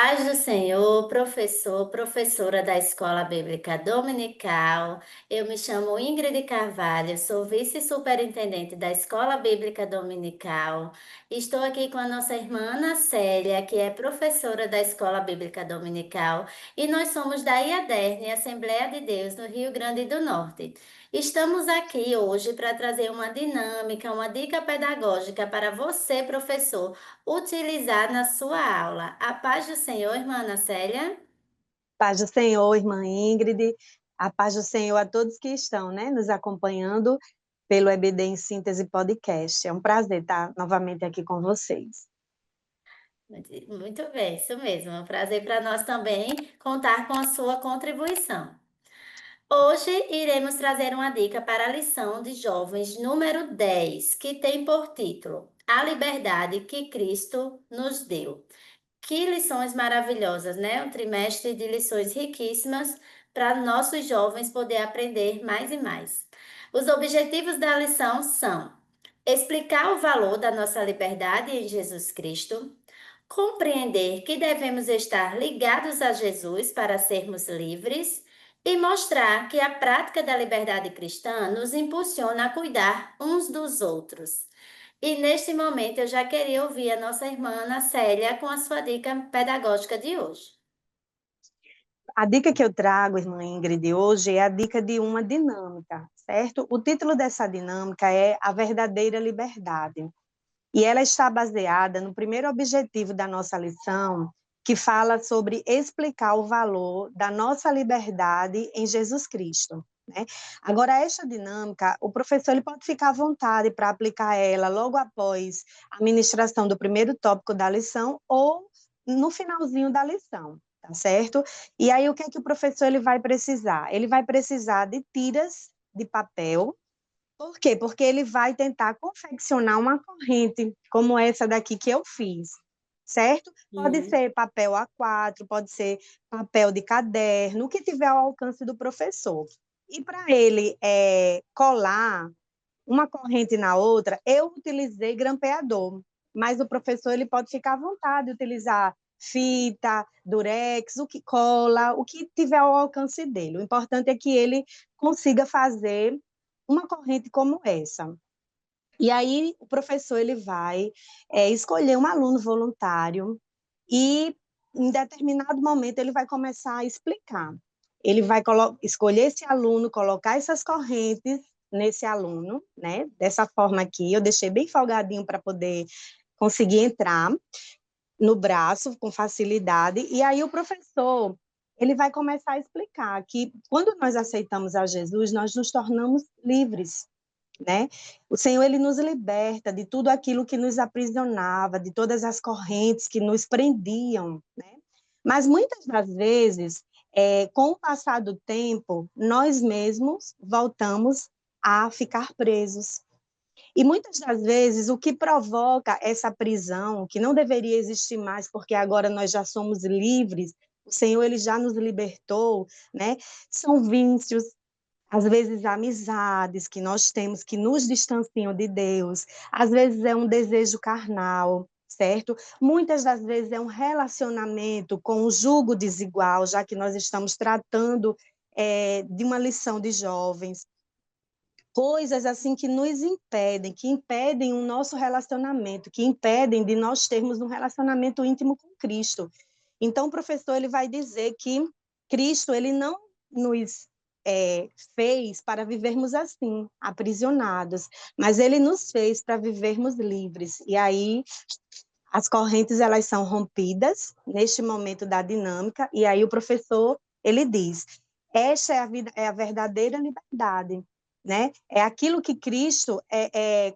Paz do Senhor, professor, professora da Escola Bíblica Dominical. Eu me chamo Ingrid Carvalho, sou vice-superintendente da Escola Bíblica Dominical. Estou aqui com a nossa irmã Ana Célia, que é professora da Escola Bíblica Dominical, e nós somos da IADERN, Assembleia de Deus, no Rio Grande do Norte. Estamos aqui hoje para trazer uma dinâmica, uma dica pedagógica para você, professor utilizar na sua aula. A paz do Senhor, irmã Ana Célia. Paz do Senhor, irmã Ingrid, a paz do Senhor a todos que estão, nos acompanhando pelo EBD em Síntese Podcast. É um prazer estar novamente aqui com vocês. Muito bem, isso mesmo. É um prazer para nós também contar com a sua contribuição. Hoje iremos trazer uma dica para a lição de jovens número 10, que tem por título A Liberdade que Cristo nos deu. Que lições maravilhosas, né? Um trimestre de lições riquíssimas para nossos jovens poder aprender mais e mais. Os objetivos da lição são explicar o valor da nossa liberdade em Jesus Cristo, compreender que devemos estar ligados a Jesus para sermos livres e mostrar que a prática da liberdade cristã nos impulsiona a cuidar uns dos outros. E neste momento eu já queria ouvir a nossa irmã Ana Célia com a sua dica pedagógica de hoje. A dica que eu trago, irmã Ingrid, hoje é a dica de uma dinâmica, certo? O título dessa dinâmica é A Verdadeira Liberdade. E ela está baseada no primeiro objetivo da nossa lição, que fala sobre explicar o valor da nossa liberdade em Jesus Cristo. Agora, esta dinâmica, o professor ele pode ficar à vontade para aplicar ela logo após a ministração do primeiro tópico da lição ou no finalzinho da lição, tá certo? E aí, o que é que o professor ele vai precisar? Ele vai precisar de tiras de papel. Por quê? Porque ele vai tentar confeccionar uma corrente, como essa daqui que eu fiz, certo? Pode Hum. ser papel A4, pode ser papel de caderno, o que tiver ao alcance do professor. E para ele colar uma corrente na outra, eu utilizei grampeador, mas o professor ele pode ficar à vontade de utilizar fita, durex, o que cola, o que tiver ao alcance dele. O importante é que ele consiga fazer uma corrente como essa. E aí o professor ele vai escolher um aluno voluntário e em determinado momento ele vai começar a explicar. Ele vai escolher esse aluno, colocar essas correntes nesse aluno, Dessa forma aqui, eu deixei bem folgadinho para poder conseguir entrar no braço com facilidade. E aí o professor ele vai começar a explicar que quando nós aceitamos a Jesus, nós nos tornamos livres. O Senhor ele nos liberta de tudo aquilo que nos aprisionava, de todas as correntes que nos prendiam, Mas muitas das vezes, com o passar do tempo, nós mesmos voltamos a ficar presos. E muitas das vezes o que provoca essa prisão, que não deveria existir mais, porque agora nós já somos livres, o Senhor ele já nos libertou, São vícios, às vezes amizades que nós temos que nos distanciam de Deus, às vezes é um desejo carnal, certo? Muitas das vezes é um relacionamento com um jugo desigual, já que nós estamos tratando de uma lição de jovens. Coisas assim que impedem o nosso relacionamento, que impedem de nós termos um relacionamento íntimo com Cristo. Então, o professor ele vai dizer que Cristo ele não nos fez para vivermos assim, aprisionados, mas ele nos fez para vivermos livres. E aí as correntes elas são rompidas neste momento da dinâmica, e aí o professor ele diz: esta é a verdadeira liberdade. É aquilo que Cristo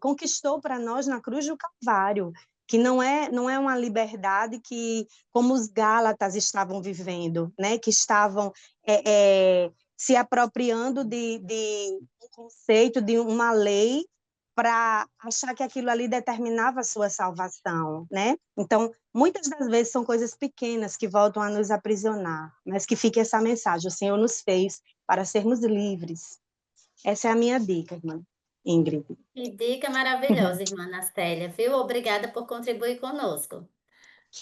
conquistou para nós na cruz do Calvário, que não é uma liberdade que, como os Gálatas estavam vivendo, que estavam se apropriando de um conceito, de uma lei, para achar que aquilo ali determinava a sua salvação, Então, muitas das vezes são coisas pequenas que voltam a nos aprisionar, mas que fique essa mensagem: o Senhor nos fez para sermos livres. Essa é a minha dica, irmã Ingrid. Que dica maravilhosa, irmã Ana Célia, viu? Obrigada por contribuir conosco.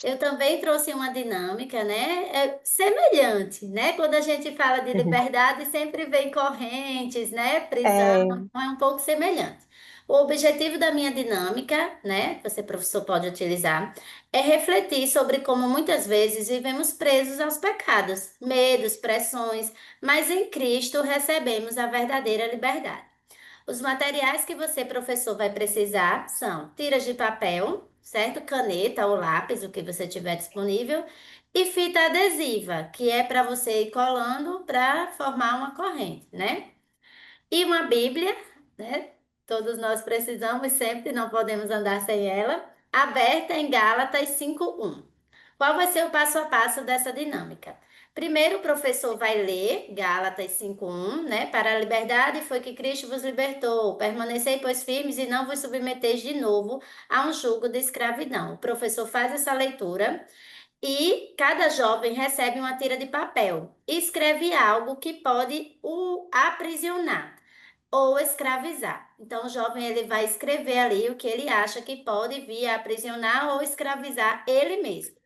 Eu também trouxe uma dinâmica, né? Semelhante, né? Quando a gente fala de liberdade, sempre vem correntes, né? Prisão, É, então é um pouco semelhante. O objetivo da minha dinâmica, né? Você, professor, pode utilizar, é refletir sobre como muitas vezes vivemos presos aos pecados, medos, pressões, mas em Cristo recebemos a verdadeira liberdade. Os materiais que você, professor, vai precisar são tiras de papel, certo? Caneta ou lápis, o que você tiver disponível, e fita adesiva, que é para você ir colando para formar uma corrente, né? E uma Bíblia, né? Todos nós precisamos sempre, não podemos andar sem ela, aberta em Gálatas 5:1. Qual vai ser o passo a passo dessa dinâmica? Primeiro, o professor vai ler Gálatas 5:1, né? Para a liberdade foi que Cristo vos libertou. Permanecei, pois, firmes e não vos submeteis de novo a um jugo de escravidão. O professor faz essa leitura e cada jovem recebe uma tira de papel. Escreve algo que pode o aprisionar ou escravizar. Então, o jovem ele vai escrever ali o que ele acha que pode vir a aprisionar ou escravizar ele mesmo,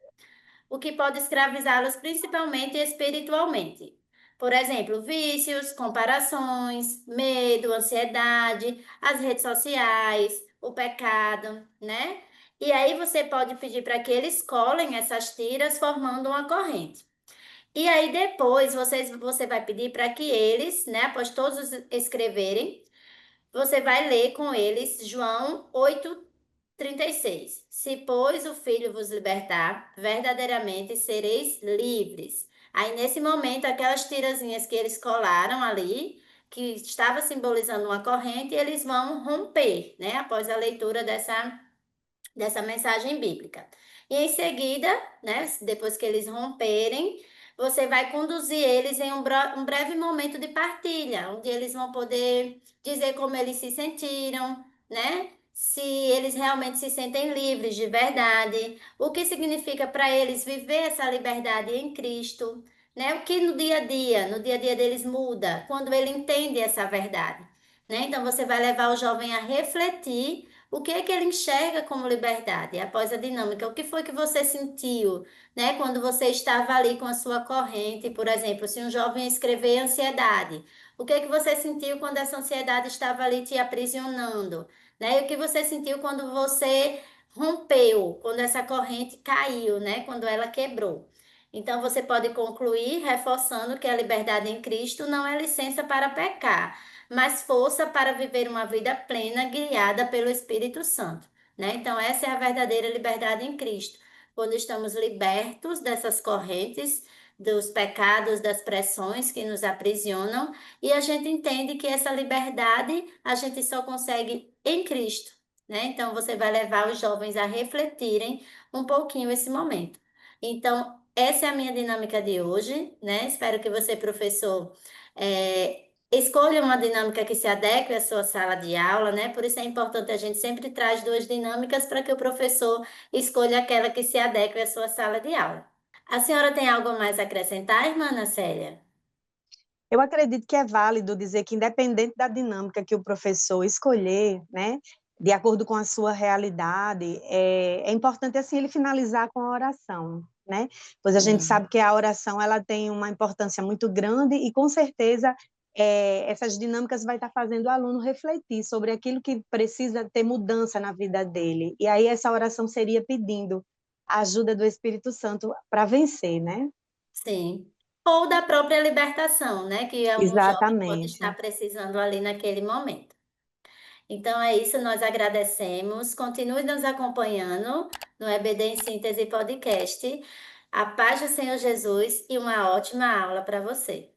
o que pode escravizá-los principalmente espiritualmente. Por exemplo, vícios, comparações, medo, ansiedade, as redes sociais, o pecado, né? E aí você pode pedir para que eles colhem essas tiras formando uma corrente. E aí depois você vai pedir para que eles, né, após todos escreverem, você vai ler com eles João 8:36. Se, pois, o Filho vos libertar, verdadeiramente sereis livres. Aí, nesse momento, aquelas tirazinhas que eles colaram ali, que estava simbolizando uma corrente, eles vão romper, né? Após a leitura dessa mensagem bíblica. E em seguida, né, depois que eles romperem, você vai conduzir eles em um breve momento de partilha, onde eles vão poder dizer como eles se sentiram, né? Se eles realmente se sentem livres de verdade, o que significa para eles viver essa liberdade em Cristo, né? O que no dia a dia deles muda quando ele entende essa verdade, né? Então você vai levar o jovem a refletir o que é que ele enxerga como liberdade após a dinâmica? O que foi que você sentiu, né, quando você estava ali com a sua corrente, por exemplo, se um jovem escrever ansiedade, o que é que você sentiu quando essa ansiedade estava ali te aprisionando, né? E o que você sentiu quando você rompeu, quando essa corrente caiu, né, quando ela quebrou? Então você pode concluir reforçando que a liberdade em Cristo não é licença para pecar, mas força para viver uma vida plena, guiada pelo Espírito Santo, né? Então, essa é a verdadeira liberdade em Cristo. Quando estamos libertos dessas correntes, dos pecados, das pressões que nos aprisionam, e a gente entende que essa liberdade a gente só consegue em Cristo, né? Então, você vai levar os jovens a refletirem um pouquinho esse momento. Então, essa é a minha dinâmica de hoje, né? Espero que você, professor, escolha uma dinâmica que se adeque à sua sala de aula, né? Por isso é importante a gente sempre traz duas dinâmicas para que o professor escolha aquela que se adeque à sua sala de aula. A senhora tem algo mais a acrescentar, irmã Ana Célia? Eu acredito que é válido dizer que, independente da dinâmica que o professor escolher, né, de acordo com a sua realidade, é importante assim ele finalizar com a oração, né? Pois a gente Sim, sabe que a oração ela tem uma importância muito grande e com certeza essas dinâmicas vai estar fazendo o aluno refletir sobre aquilo que precisa ter mudança na vida dele. E aí essa oração seria pedindo a ajuda do Espírito Santo para vencer, né? sim. Ou da própria libertação, né? Que algum jovem pode estar Exatamente. precisando ali naquele momento. Então é isso, nós agradecemos. Continue nos acompanhando no EBD em Síntese Podcast. A paz do Senhor Jesus e uma ótima aula para você.